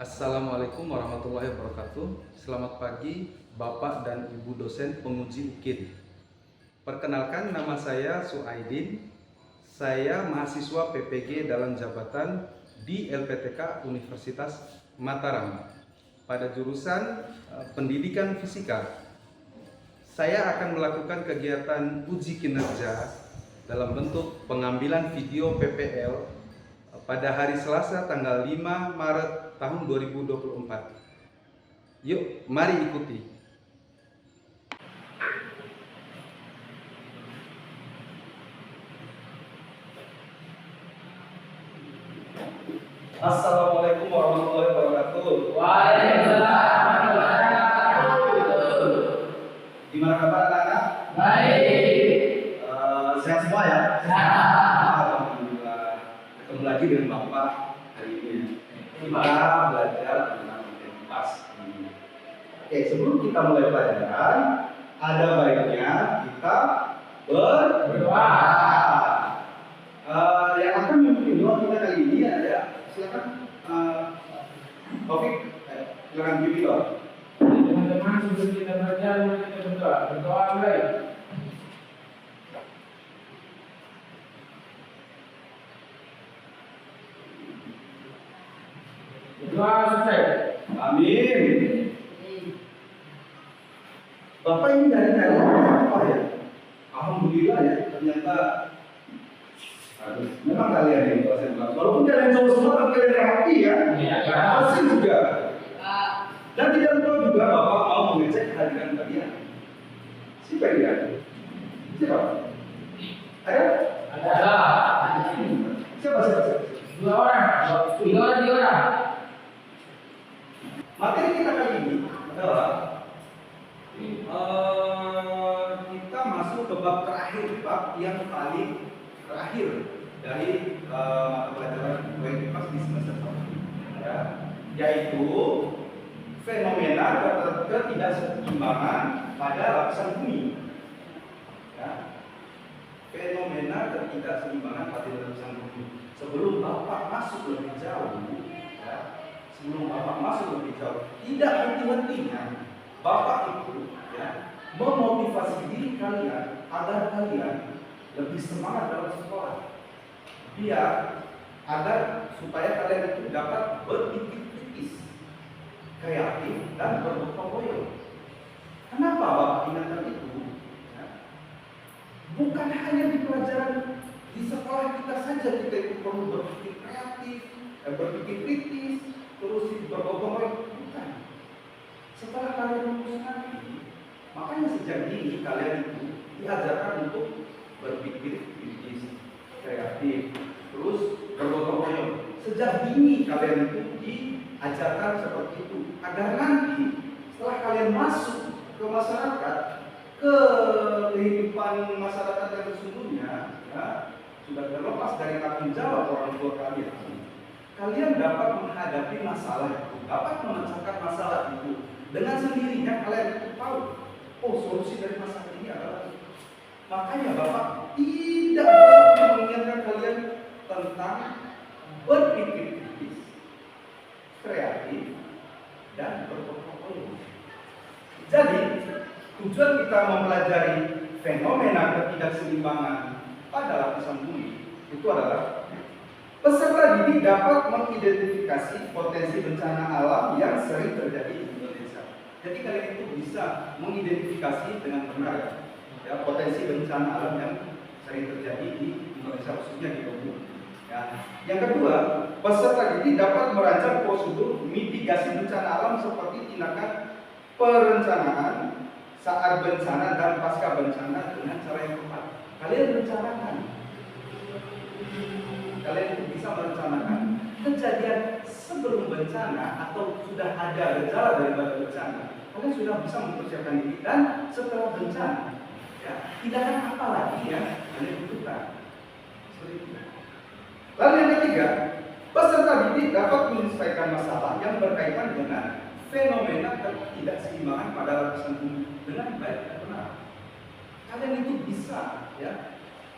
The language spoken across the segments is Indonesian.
Assalamualaikum warahmatullahi wabarakatuh. Selamat pagi Bapak dan Ibu dosen penguji UKIN. Perkenalkan, nama saya Suaidin. Saya mahasiswa PPG dalam jabatan di LPTK Universitas Mataram pada jurusan Pendidikan Fisika. Saya akan melakukan kegiatan uji kinerja dalam bentuk pengambilan video PPL pada hari Selasa tanggal 5 Maret tahun 2024. Yuk, mari ikuti. Assalamualaikum warahmatullahi wabarakatuh. Waalaikumsalam warahmatullahi wabarakatuh. Gimana kabar anak-anak? Baik. Sehat semua ya? Sehat. Alhamdulillah. Ketemu lagi dengan Bapak hari ini. Kita belajar tentang identitas. Oke, sebelum kita mulai pelajaran, ada baiknya kita berdoa. Yang akan memimpin doa kita kali ini ada, silakan Taufik, silakan pimpin doa. Teman-teman, sebelum kita belajar, mari kita berdoa. Berdoa mulai. Berdoa selesai. Amin. Bapak ini dari apa ya? Alhamdulillah ya, ternyata memang kalian yang dosen banget. Walaupun kalian cowok semua, tapi kalian rapi ya. Iya. Dosen juga. Dan tidak lupa juga Bapak mau mengecek kehadiran kalian. Siapa yang ada? Siapa? Ada? Ada. Siapa? Dua orang. Tiga orang. Materi kita kali ini adalah kita masuk ke bab terakhir, bab yang paling terakhir dari mata pelajaran UNIFAS di semester 1, ya, yaitu fenomena ketidakseimbangan pada lapisan bumi. Ya. Fenomena ketidakseimbangan pada lapisan bumi. Sebelum Bapak masuk lebih jauh, tidak henti-hentinya Bapak itu memotivasi diri kalian agar kalian lebih semangat dalam sekolah, biar agar supaya kalian itu dapat berpikir kritis, kreatif, dan bergotong royong. Kenapa Bapak ingatkan itu? Bukan hanya di pelajaran di sekolah kita saja kita itu perlu berpikir kreatif, berpikir kritis, terus bergotong royong. Bukan. Setelah kalian lulus nanti, makanya sejak dini kalian itu diajarkan untuk berpikir kritis, kreatif, terus bergotong royong. Sejak dini kalian itu diajarkan seperti itu agar nanti setelah kalian masuk ke masyarakat, ke kehidupan masyarakat yang sesungguhnya, ya, sudah terlepas dari tanggung jawab orang tua kalian, kalian dapat menghadapi masalah itu, dapat memecahkan masalah itu. Dengan sendirinya kalian itu tahu, oh solusi dari masalah ini adalah itu. Makanya Bapak tidak bisa mengingatkan kalian tentang berpikir kritis, kreatif, dan bergotong royong. Jadi tujuan kita mempelajari fenomena ketidakseimbangan pada lapisan bumi itu adalah peserta didik dapat mengidentifikasi potensi bencana alam yang sering terjadi di Indonesia. Jadi kalian itu bisa mengidentifikasi dengan benar ya, potensi bencana alam yang sering terjadi di Indonesia, khususnya di Bogor. Ya. Yang kedua, peserta didik dapat merancang prosedur mitigasi bencana alam seperti tindakan perencanaan saat bencana dan pasca bencana dengan cara yang tepat. Kalian rencanakan. Kalian itu bisa merencanakan kejadian sebelum bencana atau sudah ada gejala daripada bencana. Kalian sudah bisa mempersiapkan diri, dan setelah bencana, ya, tindakan apa lagi yang kalian butuhkan. Lalu yang ketiga, peserta didik dapat menyelesaikan masalah yang berkaitan dengan fenomena ketidakseimbangan pada lapisan bumi dengan baik dan benar. Kalian itu bisa ya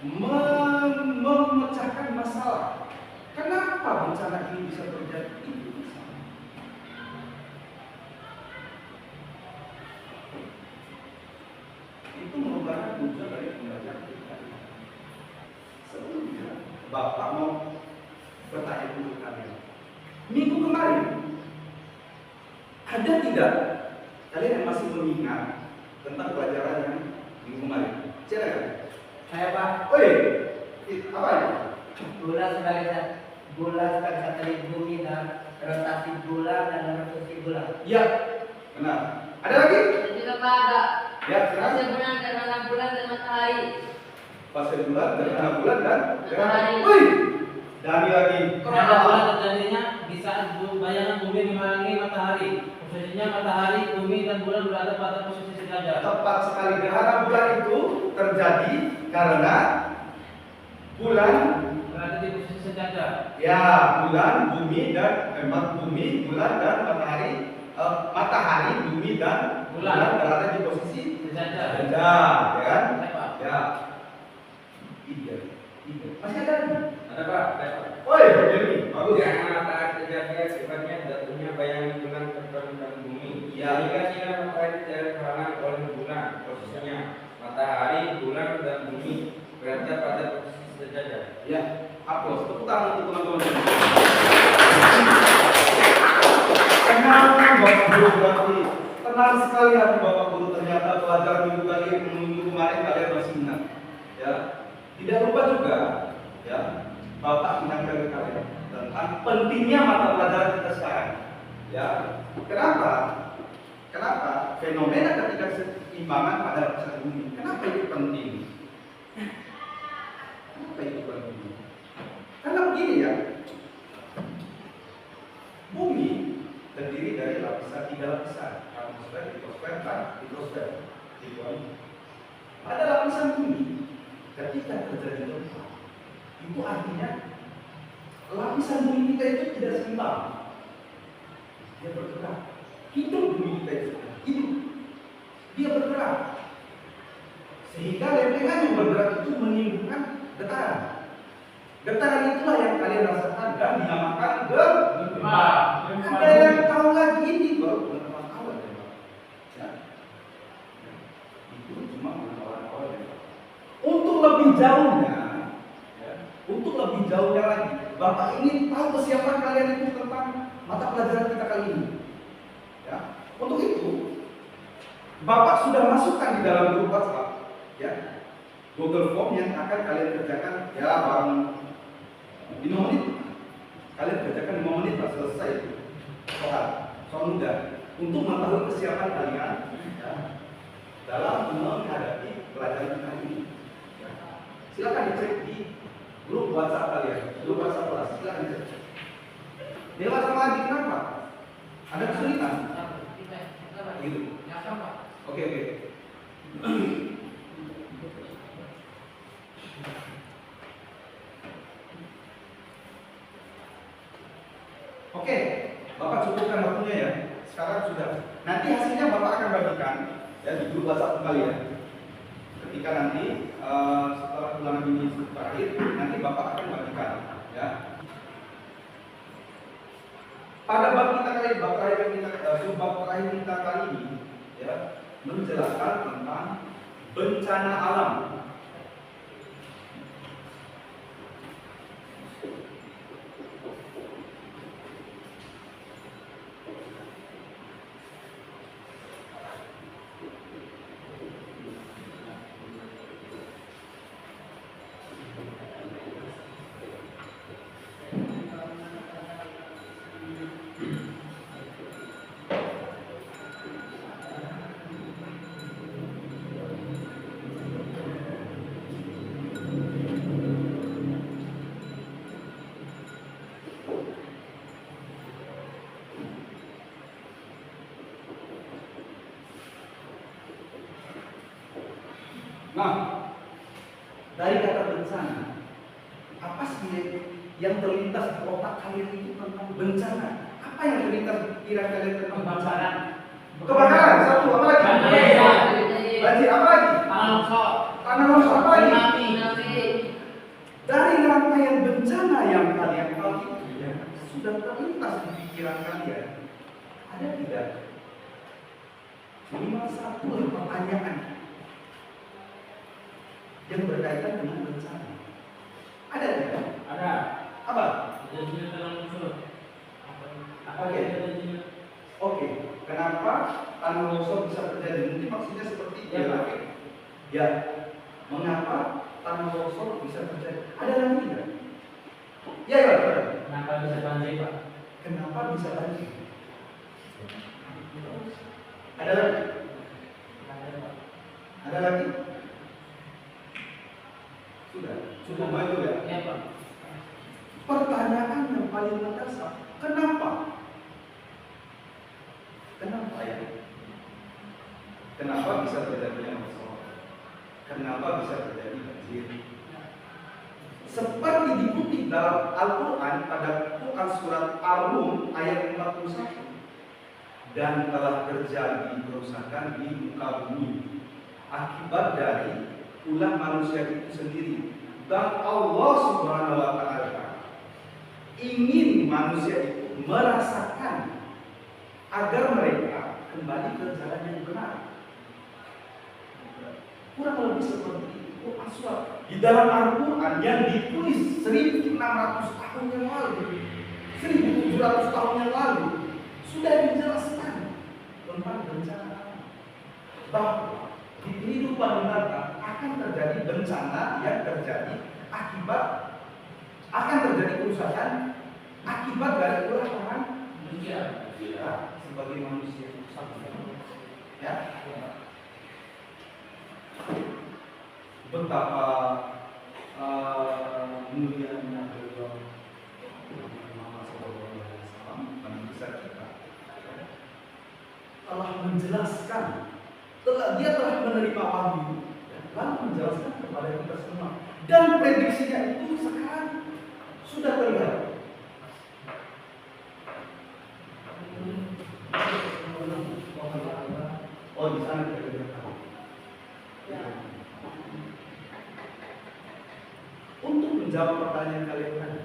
memecahkan masalah. Kenapa bencana ini bisa terjadi? Itu Ada tidak kalian yang masih mengingat tentang pelajaran yang minggu kemarin? Silakan. Saya Pak, Oi, apa ini? bulan sebagai satelit bumi dan rotasi bulan dan rotation bulan. Iya, benar. Ada lagi? Dan juga Pak ada Ya, silakan. fase bulan, gerhana bulan dan matahari. Fase bulan, gerhana bulan dan Matahari. Wih, Dani lagi. Gerhana bulan terjadinya di saat bayangan bumi mengelilingi matahari. Posisinya matahari, bumi, dan bulan berada pada posisi sejajar. Tepat sekali, gerhana bulan itu terjadi karena bulan, Berada di posisi sejajar. ya bulan, bumi dan bumi, bulan dan matahari, matahari, bumi dan bulan berada di posisi Sejajar. sejajar, ya kan? Ya, Pak. Ya. Iya. Masih ada? Ada Pak, ada Pak. Woi, jadi bagus. Yang matahari terjadi sifatnya jatuhnya bayangan bulan ke permukaan bumi. Ya. Sehingga sinar matahari tidak terhalang oleh bulan. Posisinya matahari, bulan dan bumi berada pada posisi sejajar. Ya, aplaus. Tepuk tangan untuk teman-teman. Tenang Bapak Guru, berarti tenang sekali hati Bapak Guru. Ternyata pelajaran minggu kemarin kalian masih ingat. Ya, tidak lupa juga. Ya, Bapak ingatkan kalian tentang pentingnya mata pelajaran kita sekarang. Ya, kenapa? Kenapa fenomena ketidakseimbangan pada lapisan bumi? Kenapa itu penting? Kenapa itu penting? Karena begini ya, bumi terdiri dari lapisan 3 lapisan, atmosfer, litosfer, dan hidrosfer. Pada lapisan bumi, ketika terjadi gempa, itu artinya lapisan bumi kita itu tidak seimbang. Dia bergerak. Hidup bumi kita itu hidup. Dia bergerak. Sehingga lempengan yang bergerak itu menimbulkan getaran. Getaran itulah yang kalian rasakan dan dinamakan gempa. Ada yang tahu lagi ini baru pengetahuan awal ya, Pak. Ya. Itu cuma pengetahuan awal ya, Pak. Untuk lebih jauhnya, ya, untuk lebih jauhnya lagi, Bapak ingin tahu kesiapan kalian itu tentang mata pelajaran kita kali ini. Ya. Untuk itu, Bapak sudah masukkan di dalam grup WhatsApp, ya, Google Form yang akan kalian kerjakan ya bareng 5 menit. Kalian kerjakan 5 menit lah selesai soal mudah untuk mengetahui kesiapan kalian ya, dalam menghadapi pelajaran kita ini. Ya. Silakan dicek di grup WhatsApp kalian, grup WhatsApp kelas. Silakan dicek. Dewasa lagi kenapa? Ada kesulitan? Gitu. Oke. Oke, Bapak cukupkan waktunya ya. Sekarang sudah. Nanti hasilnya Bapak akan bagikan ya di grup WhatsApp kalian. Ketika nanti setelah ulangan ini berakhir, nanti Bapak akan bagikan ya. Pada bab kita kali ini, bab terakhir kita kali ini ya, menjelaskan tentang bencana alam. Nah, dari kata bencana, apa sih yang terlintas di otak kalian itu tentang bencana? Apa yang terlintas di pikiran kalian tentang bencana? Kebakaran, satu, apa lagi? Banjir, apa lagi? Tanah longsor, apa lagi? Dari rangkaian bencana yang kalian tahu itu ya, sudah terlintas di pikiran kalian, ada tidak? Minimal satu pertanyaan yang berkaitan dengan bencana. Ada tidak? Ada. Apa? Jadi dalam unsur. Oke. Oke. Kenapa tanah longsor bisa terjadi? Mungkin maksudnya seperti itu. Ya, Pak. Ya, mengapa tanah longsor bisa terjadi? Ada lagi nggak? Ya, Pak. Kenapa bisa banjir, Pak? Kenapa bisa banjir? Ada lagi? Ada lagi? Sudah, cukup banyak ya. Ya, Pak. Pertanyaan yang paling mendasar, kenapa? Kenapa ya? Kenapa bisa terjadi longsor? Kenapa bisa terjadi banjir? Seperti dikutip dalam Al-Quran pada Quran surat Ar-Rum ayat 41, dan telah terjadi kerusakan di muka bumi akibat dari ulah manusia itu sendiri, dan Allah Subhanahu wa Ta'ala ingin manusia itu merasakan agar mereka kembali ke jalan yang benar. Kurang lebih seperti itu Quran di dalam Al-Quran yang ditulis 1600 tahun yang lalu, 1700 tahun yang lalu, sudah dijelaskan tentang bencana alam, bahwa di kehidupan mendatang akan terjadi bencana yang terjadi akibat, akan terjadi kerusakan akibat dari ulah tangan manusia sebagai manusia. Ya, betapa mulianya beliau Muhammad SAW manusia kita telah menjelaskan, dia telah menerima wahyu lalu menjelaskan kepada kita semua, dan prediksinya itu sekarang sudah terlihat. Oh, di sana kita tahu. Untuk menjawab pertanyaan kalian tadi,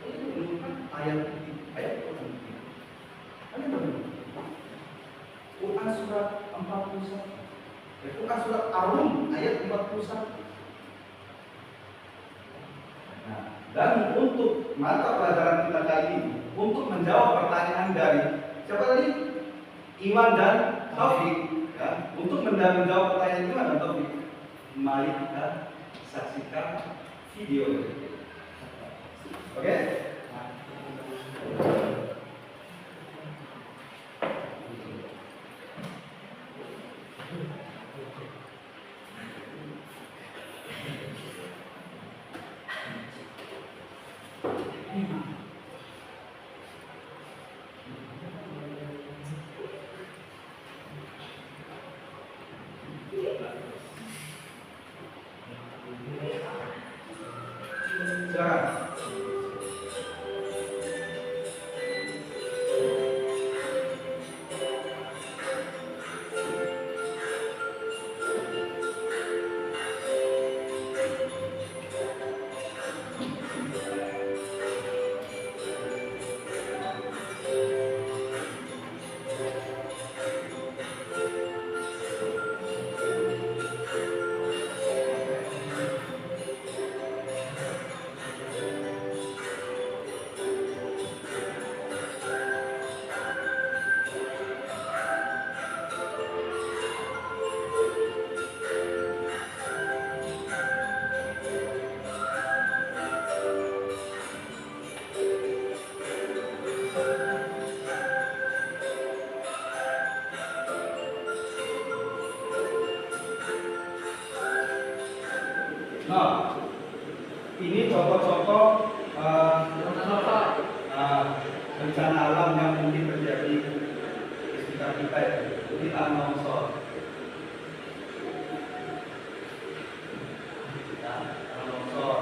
ini menunjukkan ayat Quran. Kalian bagaimana? Quran surat 41. Quran surat Ar-Rum ayat 41. Nah, dan untuk mata pelajaran kita kali ini, untuk menjawab pertanyaan dari siapa tadi? Iwan dan Taufik. Ya, untuk menjawab pertanyaan Iwan dan Taufik, mari kita saksikan video. Oke? Silakan. Nah, ini contoh-contoh bencana alam yang mungkin terjadi di sekitar kita ya, di tanah longsor. Tanah longsor,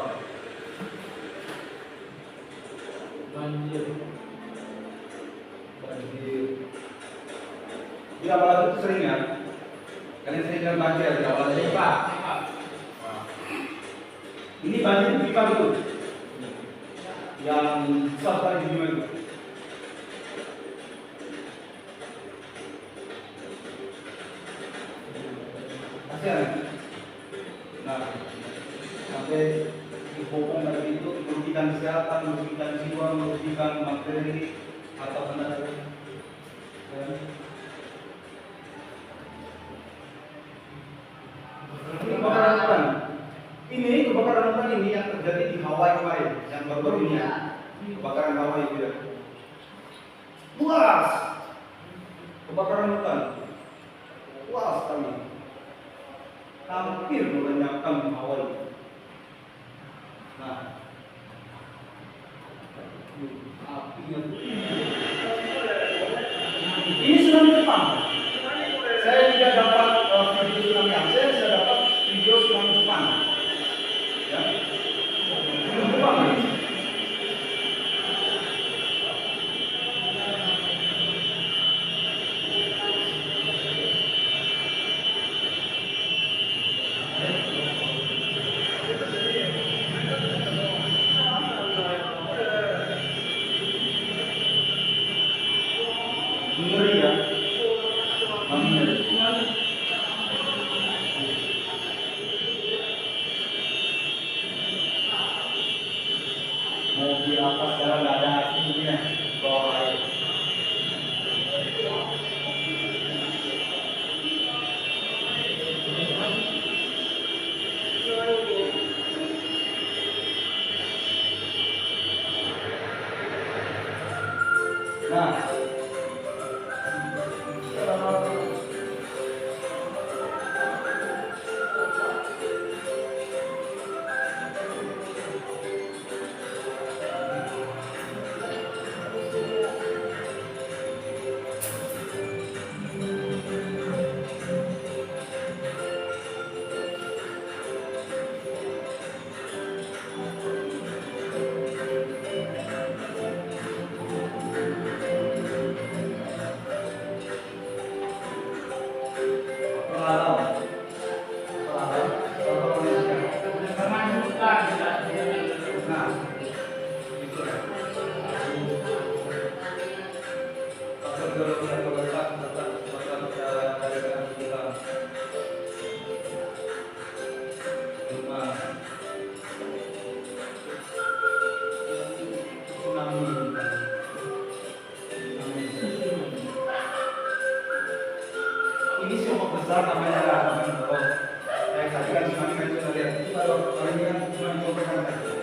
Banjir. banjir. Di awal itu sering ya, kalian sering kan banjir di awal itu. Pak. Ini banjir di Palu yang besar sekali di dunia itu. Kasihan. Nah, sampai dibopong dari itu merugikan kesehatan, merugikan jiwa, merugikan materi atau benda lain. ini yang terjadi di Hawaii kemarin, yang baru-baru ini ya, kebakaran Hawaii itu ya. Luas, kebakaran hutan, luas sekali, hampir melenyapkan Hawaii. Nah, apinya ini tsunami Jepang. Saya tidak dapat video tsunami Aceh, saya dapat video tsunami Jepang. Ya, film Jepang ini. Ngeri ya, ngeri. Mobil apa sekarang nggak ada artinya, bawa air. Nah, ini siomok besar namanya lah, teman-teman. Saya saksikan tsunami kan sudah lihat. Itu kalau ini kan cuma dicontohkan saja.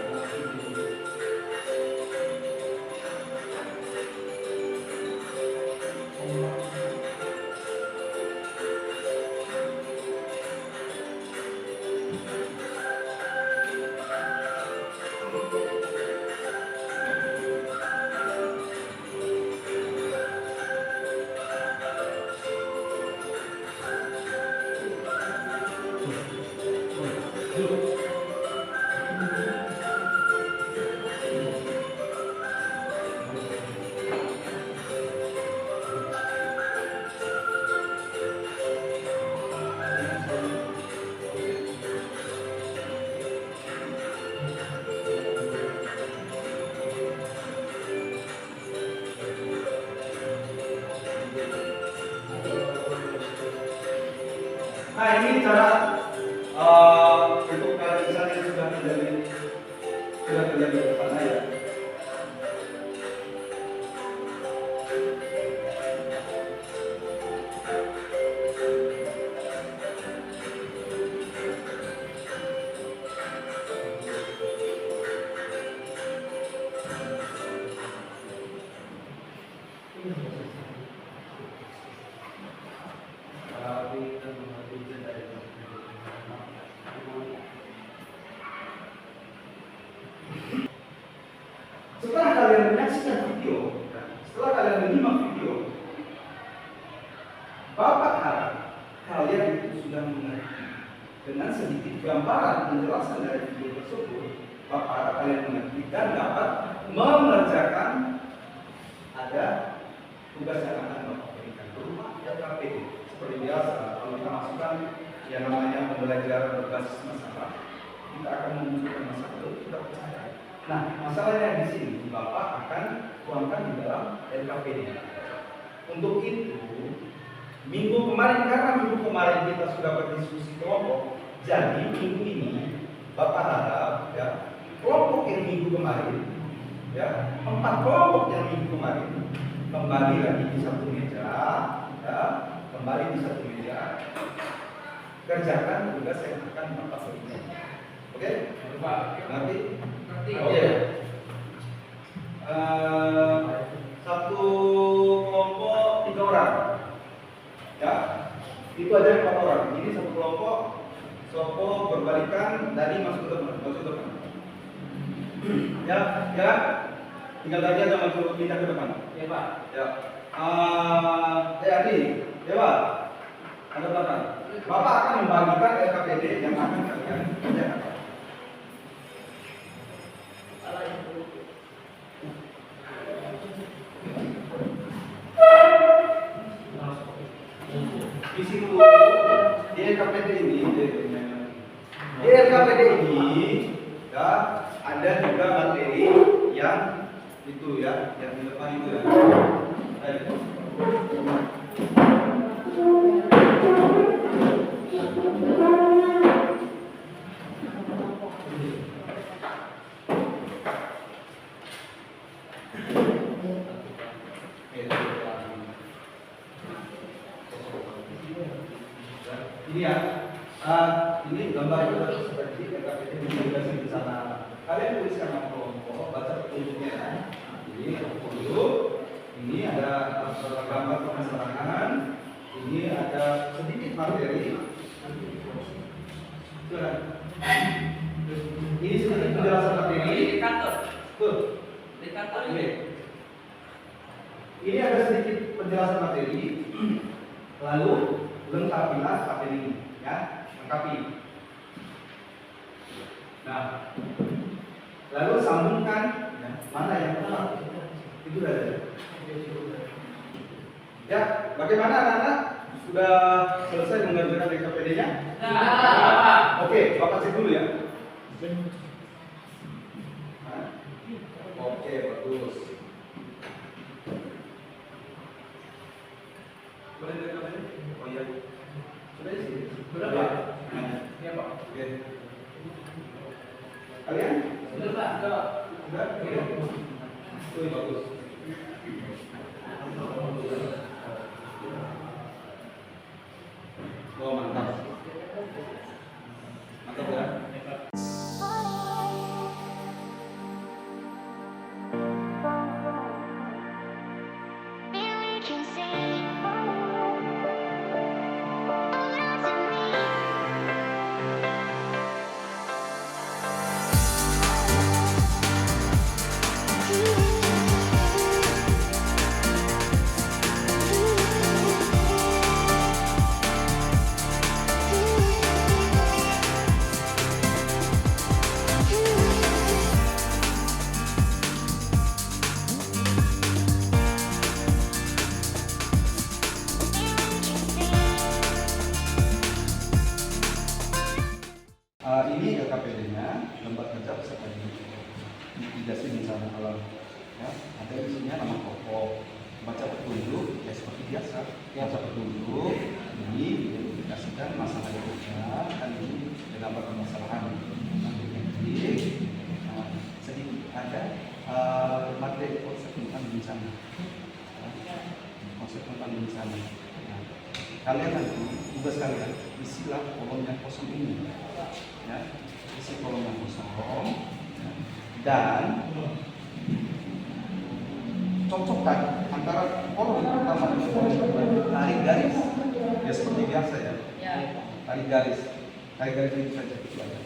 Nah, ini cara untuk keadaan yang sudah terjadi di depan saya. Setelah kalian menyaksikan video, setelah kalian menyimak video, Bapak harap kalian itu sudah mengerti dengan sedikit gambaran penjelasan dari video tersebut. Bapak harap kalian mengerti dan dapat mengerjakan ada tugas yang akan Bapak berikan berupa LKPD. Seperti biasa, kalau kita masukkan yang namanya pembelajaran berbasis masalah, kita akan menunjukkan masalah itu kita percaya. Nah, masalahnya di sini Bapak akan tuangkan di dalam LKPD. Untuk itu, minggu kemarin karena minggu kemarin kita sudah berdiskusi kelompok, jadi minggu ini Bapak harap ya kelompok yang minggu kemarin, ya 4 kelompok yang minggu kemarin kembali lagi di satu meja, ya kembali di satu meja, kerjakan tugas yang akan Bapak berikan. Oke? Ngerti? Ngerti. Oke. Satu kelompok 3 orang. Ya, itu aja 4 orang. Ini satu kelompok, sopo berbalikan dari masuk ke depan. Ya, ya. Tinggal tadi aja maju pindah ke depan. Ya Pak. Ya. Adi, Dewa, ada belakang. Bapak akan membagikan LKPD yang akan kalian kerjakan. Di situ di LKPD ini, ya, ada juga materi yang itu ya, yang di depan itu ya. Ini ya, ini gambar seperti LKPD di sana. Kalian tuliskan nama kelompok, baca petunjuknya ya. Ini dulu, ini ada gambar permasalahan, ini ada sedikit materi. Ini sedikit penjelasan materi. Di kantor. Tuh. Di kantor ini. Ini ada sedikit penjelasan materi. Lalu lengkapilah materi ini, ya, lengkapi. Nah, lalu sambungkan ya, mana yang tepat. Itu saja. Ya, bagaimana anak-anak? Sudah selesai mengerjakan LKPD-nya? Nah, Oke, Bapak cek dulu ya. Oke, bagus. Boleh LKPD? Oh iya. Sudah isi? Sudah, Pak. Ya, Pak. Oke. Kalian? Sudah Pak. Sudah. Sudah? Oke. Oke, bagus. Oh, mantap. Mantap ya. Ini LKPD-nya, lembar kerja peserta didik. Mitigasi bencana alam. Ya, ada di sini nama pokok. Baca petunjuk, ya seperti biasa. Baca petunjuk, ini diidentifikasikan masalah yang ada, kan ini gambar permasalahan. Nanti sedikit ada materi konsep tentang bencana. Konsep tentang bencana. Nah, kalian nanti tugas kalian isilah kolom yang kosong ini. Ya, isi kolom yang kosong ya. Dan cocokkan antara kolom pertama dan kolom kedua, tarik garis ya seperti biasa ya. Tarik garis ini saja itu aja.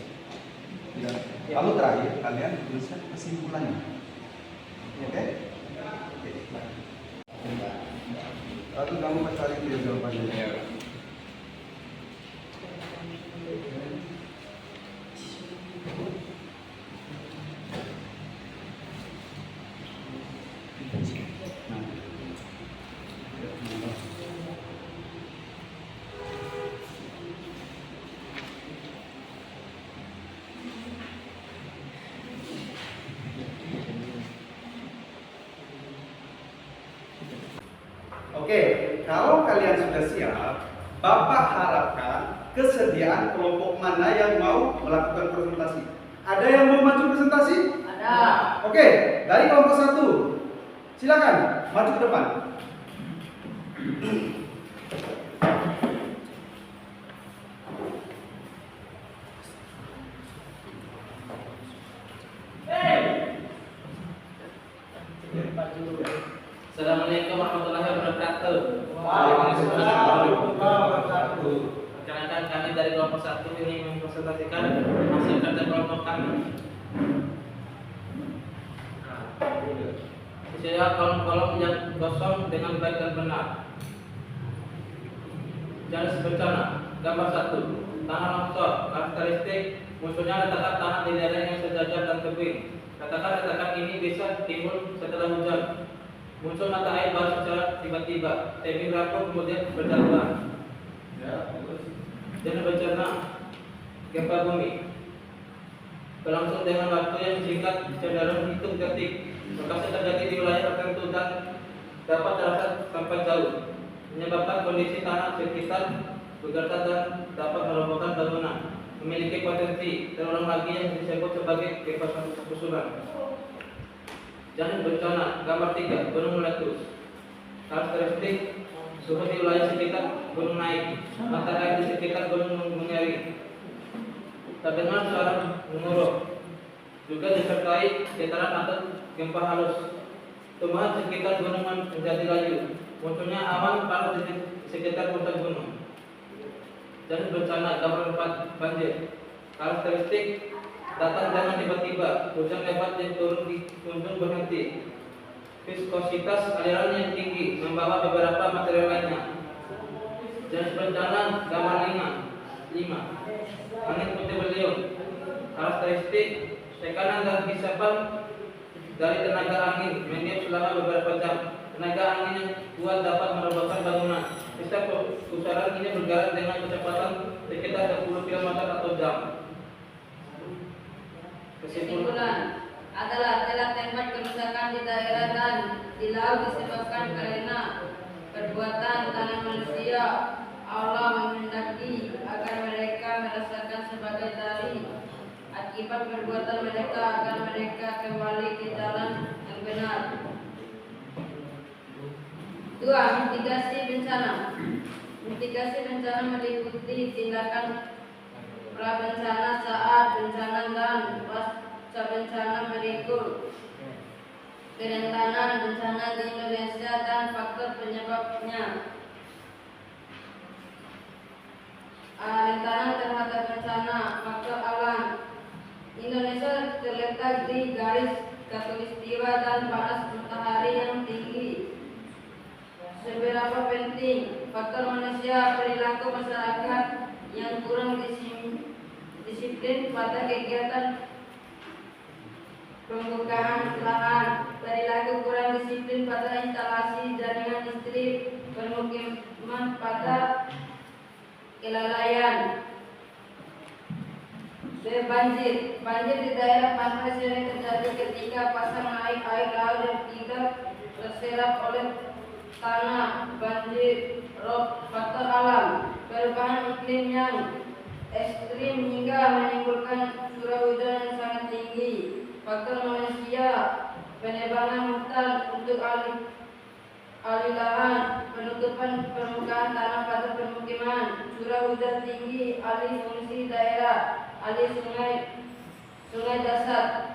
Ya. Lalu terakhir kalian tuliskan kesimpulannya. Oke? Lalu kamu cari jawabannya. Oke, kalau kalian sudah siap, Bapak harapkan kesediaan kelompok mana yang mau melakukan presentasi. Ada yang mau maju presentasi? Ada. Oke, dari kelompok 1, silakan maju ke depan. Assalamualaikum warahmatullahi wabarakatuh. Waalaikumsalam warahmatullahi wabarakatuh. Perkenalkan kami dari kelompok 1 ini mempresentasikan hasil kerja kelompok kami. Isinya kolom-kolom yang kosong dengan baik dan benar. Jenis bencana. Gambar 1. Tanah longsor. Karakteristik munculnya retakan tanah di daerah yang sejajar dan tebing. Retakan-retakan ini bisa timbul setelah hujan. Muncul mata air baru secara tiba-tiba. Tebing rapuh kemudian berjatuhan. Jenis bencana. Gempa bumi. Berlangsung dengan waktu yang singkat, cenderung hitung detik. Lokasi terjadi di wilayah tertentu dan dapat terasa sampai jauh, menyebabkan kondisi tanah sekitar bergetar dan dapat merobohkan bangunan. Memiliki potensi terulang lagi yang disebut sebagai gempa susulan. Jenis bencana. Gambar 3. Gunung meletus. Karakteristik suhu di wilayah sekitar gunung naik, mata air di sekitar gunung mengering, terdengar suara menguruh. Juga disertai getaran atau gempa halus. Tumbuhan sekitar gunung menjadi layu. Munculnya awan panas di sekitar puncak gunung. Dan bencana. Gambar 4. Banjir. Karakteristik datang dengan tiba-tiba, hujan lebat yang turun di ujung berhenti. Viskositas aliran yang tinggi membawa beberapa material lainnya. Jenis bencana. Gambar 5. Angin putih beliung. Karakteristik tekanan dan hisapan dari tenaga angin meniup selama beberapa jam. Tenaga angin yang kuat dapat merobohkan bangunan. Bisa pusaran ini bergerak dengan kecepatan sekitar 20 km atau jam. Kesimpulan adalah telah tembak kerusakan di daerah dan di laut disebabkan karena perbuatan tangan manusia. Allah menghendaki agar mereka merasakan sebagai dari akibat perbuatan mereka agar mereka kembali ke jalan yang benar. 2. Mitigasi bencana. Mitigasi bencana meliputi tindakan prabencana, saat bencana dan pasca bencana berikut: kerentanan bencana di Indonesia dan faktor penyebabnya. Rentanan terhadap bencana. Faktor alam. Indonesia terletak di garis khatulistiwa dan panas matahari yang tinggi. Seberapa penting faktor manusia? Perilaku masyarakat yang kurang disiplin pada kegiatan pembukaan lahan, perilaku kurang disiplin pada instalasi jaringan listrik, permukiman pada kelalaian. Banjir. Banjir di daerah pantai sering terjadi ketika pasang naik air laut yang tidak terserap oleh tanah. Banjir rob. Faktor alam. Perubahan iklim yang ekstrim hingga menimbulkan curah hujan yang sangat tinggi. Faktor manusia. Penebangan hutan untuk alih lahan, penutupan permukaan tanah pada permukiman, curah hujan tinggi, alih fungsi daerah, alih sungai dasar.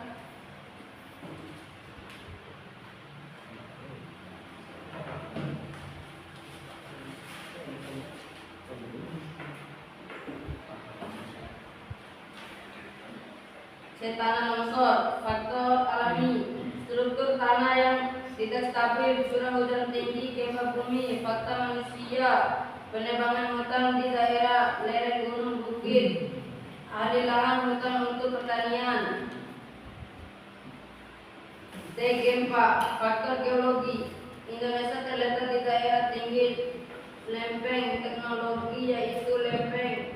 Tanah longsor. Faktor alami. Struktur tanah yang tidak stabil, curah hujan tinggi, gempa bumi. Faktor manusia. Penebangan hutan di daerah lereng gunung bukit, alih lahan hutan untuk pertanian. Gempa. Faktor geologi. Indonesia terletak di daerah tinggi lempeng teknologi, yaitu lempeng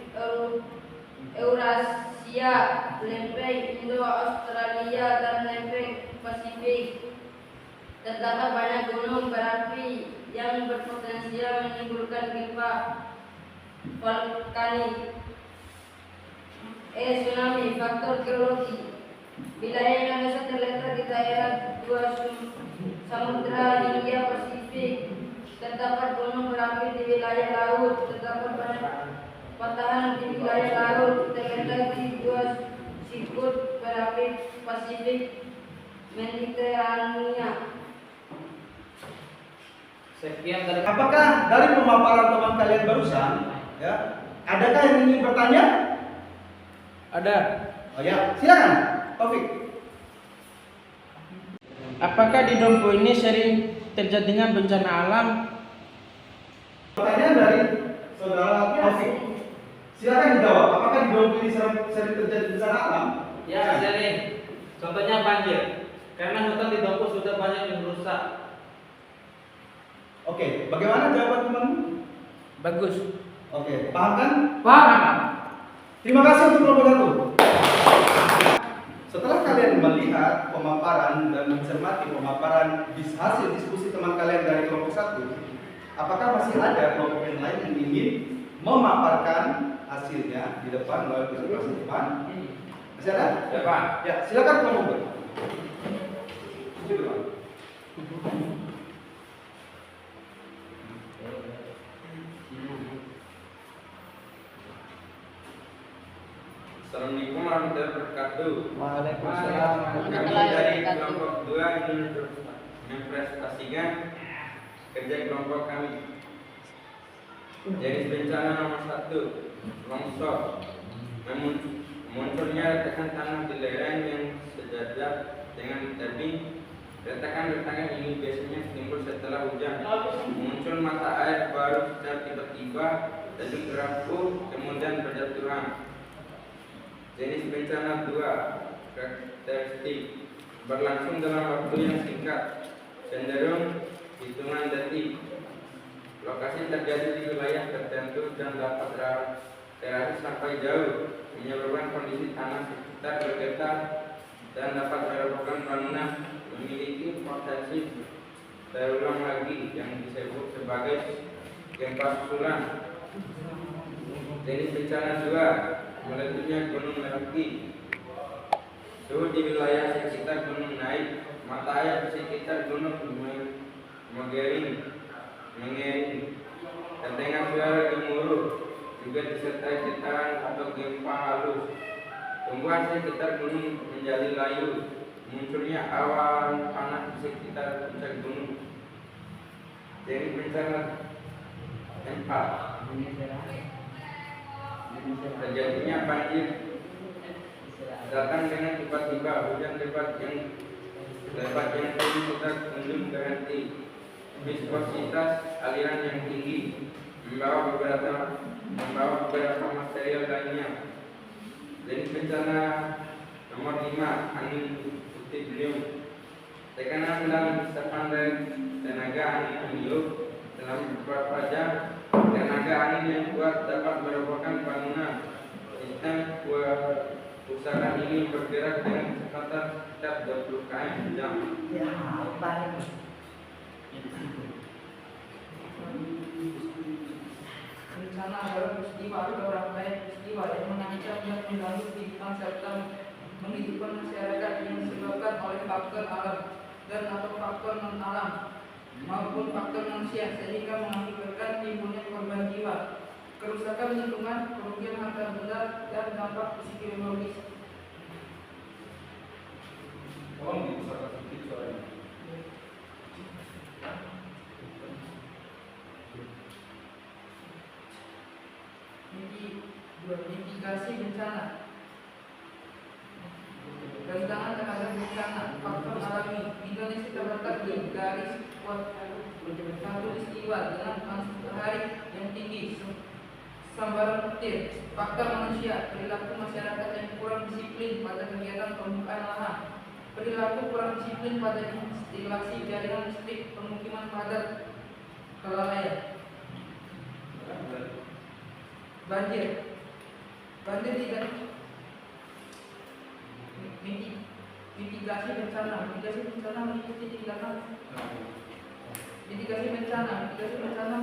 Eurasia, lempeng Indo-Australia, dan lempeng Pasifik. Terdapat banyak gunung berapi yang berpotensial menimbulkan gempa vulkanik. Tsunami. Faktor geologi. Wilayah Indonesia terletak di daerah dua samudra Hindia Pasifik. Terdapat gunung berapi di wilayah laut. Terdapat banyak patahan di wilayah laut. Terletak di dua sirkuit berapi Pasifik Mediterania. Sekian dari Apakah dari pemaparan teman kalian barusan, ya, adakah yang ingin bertanya? Ada. Oh ya, silakan, Taufik. Apakah di Dompu ini sering terjadinya bencana alam? Pertanyaan dari saudara Taufik. Silakan dijawab. Apakah di Dompu ini sering terjadi bencana alam? ya sering. Contohnya banjir. Karena hutan di Dompu sudah banyak yang rusak. Oke, bagaimana jawaban teman? Bagus. Oke, paham kan? Paham. Terima kasih untuk kelompok satu. Setelah kalian melihat pemaparan dan mencermati pemaparan hasil diskusi teman kalian dari kelompok satu, apakah masih ada kelompok yang lain yang ingin memaparkan hasilnya di depan melalui presentasi depan? Masih ada? Ya Pak. Ya, silakan kelompok B. Silakan. Assalamualaikum warahmatullahi wabarakatuh. Waalaikumsalam. Kami dari kelompok 2 ingin mempresentasikan kerja kelompok kami. Jenis bencana nomor 1, longsor. Munculnya retakan tanah di lereng yang sejajar dengan tebing. Retakan-retakan ini biasanya timbul setelah hujan. Muncul mata air baru secara tiba-tiba, tebing rapuh, kemudian berjatuhan. Jenis bencana 2, karakteristik, berlangsung dalam waktu yang singkat, cenderung hitungan detik. Lokasi terjadi di wilayah tertentu dan dapat terarah sampai jauh, menyebabkan kondisi tanah sekitar bergetar dan dapat merobohkan bangunan. Memiliki potensi terulang lagi yang disebut sebagai gempa susulan. Jenis bencana 2, meledaknya gunung Merapi. Suhu di wilayah sekitar gunung naik, mata air di sekitar gunung mengering. Terdengar suara gemuruh, juga disertai getaran atau gempa halus. Tumbuhan sekitar gunung menjadi layu, munculnya awan panas di sekitar puncak gunung. Jadi bencana 4, terjadinya banjir, datang dengan tiba-tiba, hujan lebat yang tinggi tidak kunjung berhenti. Viskositas aliran yang tinggi membawa beberapa material lainnya. Jenis bencana nomor 5, angin putih beliung. Tekanan dan sepandai tenaga angin meniup dalam beberapa jam. Tenaga angin yang kuat dapat merobohkan bangunan. Sistem pusaran ini bergerak dengan kecepatan setiap 20 km per jam. Bencana adalah peristiwa atau rangkaian peristiwa yang mengancam dan mengganggu kehidupan serta menghidupkan masyarakat yang disebabkan oleh faktor alam dan atau faktor non alam maupun faktor manusia sehingga mengakibatkan timbulnya korban jiwa, kerusakan lingkungan, kerugian harta benda dan dampak psikologis. Tolong dibesarkan sedikit suaranya. Mitigasi bencana. Rentangan terhadap bencana, faktor alami. Indonesia terletak di garis khatulistiwa dengan panas matahari yang tinggi, sambaran petir. Faktor manusia, perilaku masyarakat yang kurang disiplin pada kegiatan pembukaan lahan, perilaku kurang disiplin pada instalasi jaringan listrik, pemukiman padat, kelalaian. Banjir tidak mitigasi bencana meliputi tindakan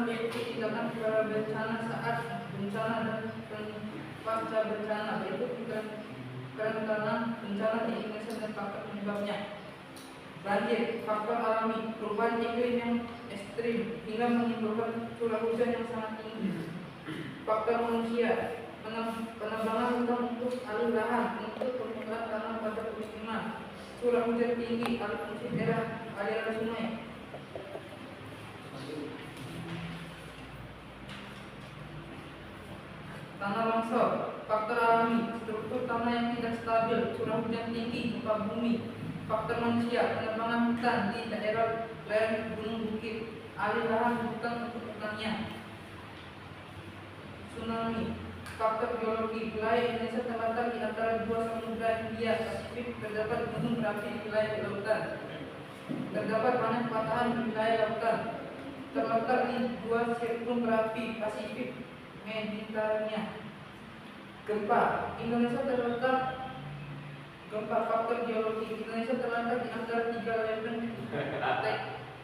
meliputi tindakan bencana saat bencana dan pasca bencana, berikut kerentanan bencana di Indonesia dan faktor penyebabnya. Banjir, faktor alami, perubahan iklim yang ekstrim hingga menimbulkan curah hujan yang sangat tinggi. Faktor manusia, penebangan hutan untuk alih lahan, untuk permukaan tanah pada pemukiman, curah hujan tinggi, alih fungsi daerah, aliran sungai. tanah longsor, faktor alami, struktur tanah yang tidak stabil, curah hujan tinggi, gempa bumi, faktor manusia, penebangan hutan di daerah lereng gunung bukit, alih lahan hutan untuk pertanian, tsunami, faktor geologi, wilayah Indonesia terletak di antara dua samudra Hindia Pasifik, terdapat gunung berapi di wilayah lautan, terdapat banyak patahan di wilayah lautan, terletak di dua sirkum berapi Pasifik Mediterania. Gempa Indonesia terletak gempa faktor geologi Indonesia terletak di antara tiga lempeng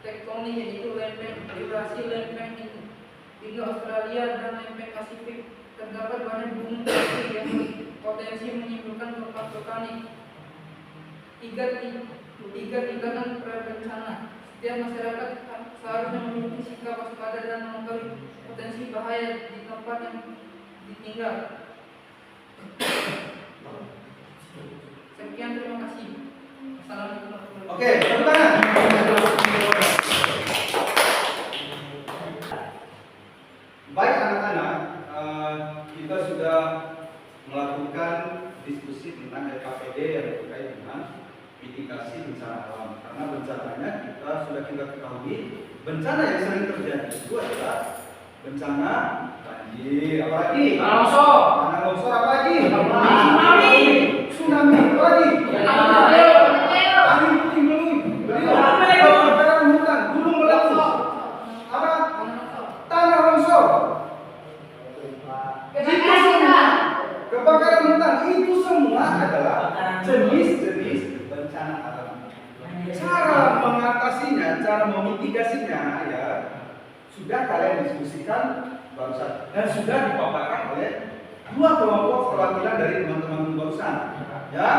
tektonik, yaitu lempeng Eurasi, lempeng Indo-Australia, dan lempeng Pasifik. Terdapat banyak gunung berapi yang berpotensi menimbulkan gempa vulkanik. Tiga tindakan prabencana. Setiap masyarakat seharusnya memiliki sikap waspada dan mengetahui potensi bahaya di tempat yang ditinggal. Sekian, terima kasih. Assalamualaikum warahmatullahi wabarakatuh. Oke, tepuk tangan. Baik anak-anak, kita sudah melakukan diskusi tentang LKPD yang terkait dengan mitigasi bencana alam. Karena bencananya sudah kita ketahui, bencana yang sering terjadi itu adalah bencana banjir, apalagi Longsor. tanah longsor, apalagi Tsunami. tsunami, apalagi angin puting beliung, kebakaran hutan, gunung meletus, apa tanah longsor, kebakaran hutan, itu semua adalah jenis-jenis bencana alam. Cara mengatasinya, cara memitigasinya, ya sudah kalian diskusikan barusan dan sudah dipaparkan oleh dua kelompok perwakilan dari teman-teman barusan, ya.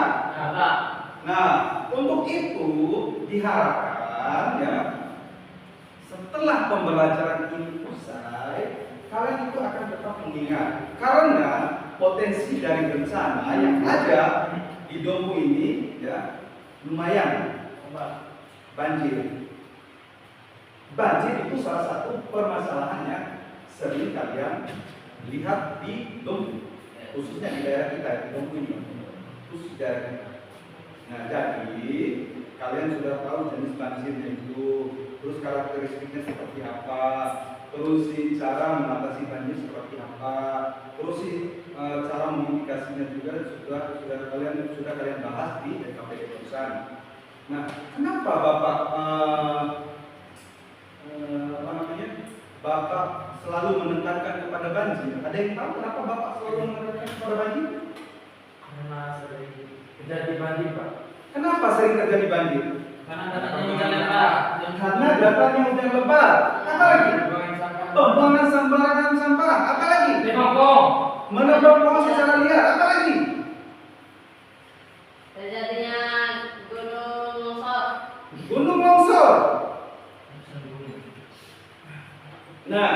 Nah, untuk itu diharapkan, ya, setelah pembelajaran ini usai, kalian itu akan tetap mengingat karena potensi dari bencana yang ada di Dompu ini, ya, lumayan. Banjir. Banjir itu salah satu permasalahan yang sering kalian lihat di Dompu, khususnya di daerah kita, di Dompu ini, khusus daerah kita. Nah, jadi kalian sudah tahu jenis banjirnya itu, terus karakteristiknya seperti apa, terus cara mengatasi banjir seperti apa, terus cara memitigasinya juga sudah kalian bahas di LKPD barusan. Nah, kenapa Bapak Bapak selalu menekankan kepada banjir? Ada yang tahu kenapa Bapak selalu menekankan kepada banjir? Karena sering terjadi banjir, Pak. Kenapa sering terjadi banjir? Karena datangnya hujan lebat. Karena datangnya hujan lebat. Apa lagi? Pembuangan sembarangan sampah. Apa lagi? Menebang pohon secara liar. Apa lagi? Terjadinya gunung longsor. Gunung longsor. Nah,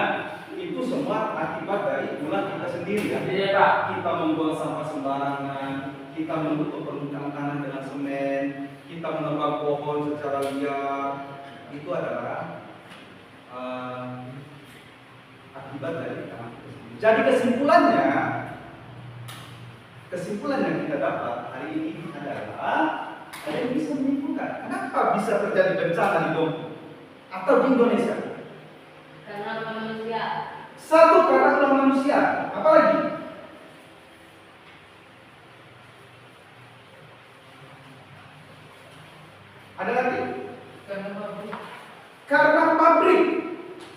itu semua akibat dari ulah kita sendiri, ya. Iya, Pak. Kita membuang sampah sembarangan, kita menutup permukaan tanah dengan semen, kita menebang pohon secara liar. Itu adalah akibat dari tanah kita sendiri. Jadi kesimpulan yang kita dapat hari ini adalah ada yang bisa menyimpulkan kenapa bisa terjadi bencana di Dompu atau di Indonesia. Karena manusia. Satu, karena ulah manusia. Apa lagi? Ada lagi? Karena pabrik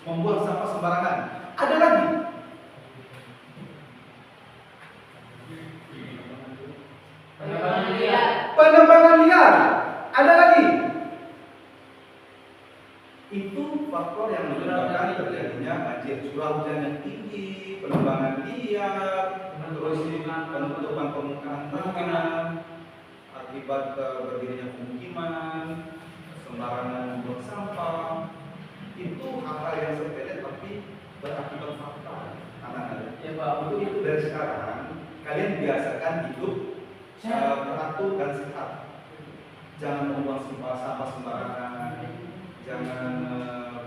membuang sampah sembarangan. Ada lagi? Penebangan liar. Ada lagi? Itu faktor yang menyebabkan terjadinya banjir, curah hujan yang tinggi, penebangan liar, terus penutupan permukaan tanah, akibat berdirinya pemukiman, sembarangan membuang sampah. Itu hal-hal yang sepele tapi berakibat fatal. Anak-anak, Ya, Pak. untuk itu dari sekarang kalian biasakan hidup teratur dan sehat. Jangan membuang sampah sembarangan, jangan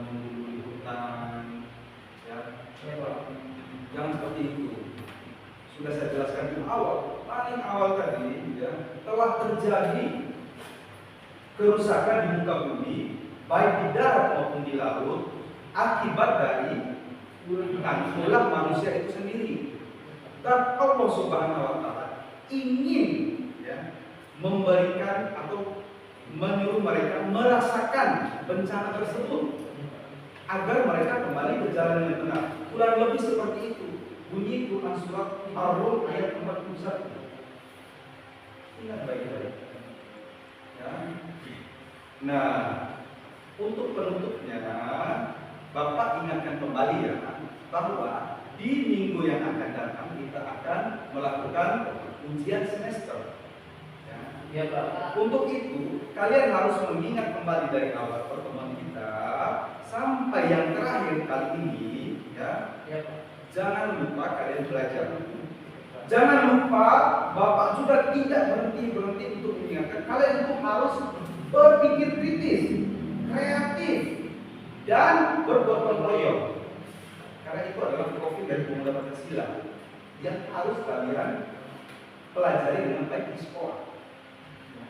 membunuh hutan, ya. Jangan seperti itu. paling awal tadi ya, telah terjadi kerusakan di muka bumi, baik di darat maupun di laut, akibat dari ulah manusia itu sendiri. Dan Allah Subhanahu wa Ta'ala ingin ya, memberikan atau menyuruh mereka merasakan bencana tersebut agar mereka kembali berjalan yang benar. Kurang lebih seperti itu bunyi Quran surat Ar-Rum ayat 41. Ingat baik-baik. Ya. Nah, untuk penutupnya, Bapak ingatkan kembali ya, bahwa di minggu yang akan datang kita akan melakukan ujian semester. Ya Pak. Untuk itu, kalian harus mengingat kembali dari awal pertemuan kita sampai yang terakhir kali ini, ya. Ya Pak. Jangan lupa kalian belajar. Jangan lupa Bapak juga tidak berhenti untuk mengingatkan kalian itu harus berpikir kritis, kreatif, dan bergotong royong. Karena itu adalah filosofi dari pemuda Pancasila yang harus kalian pelajari dengan baik di sekolah.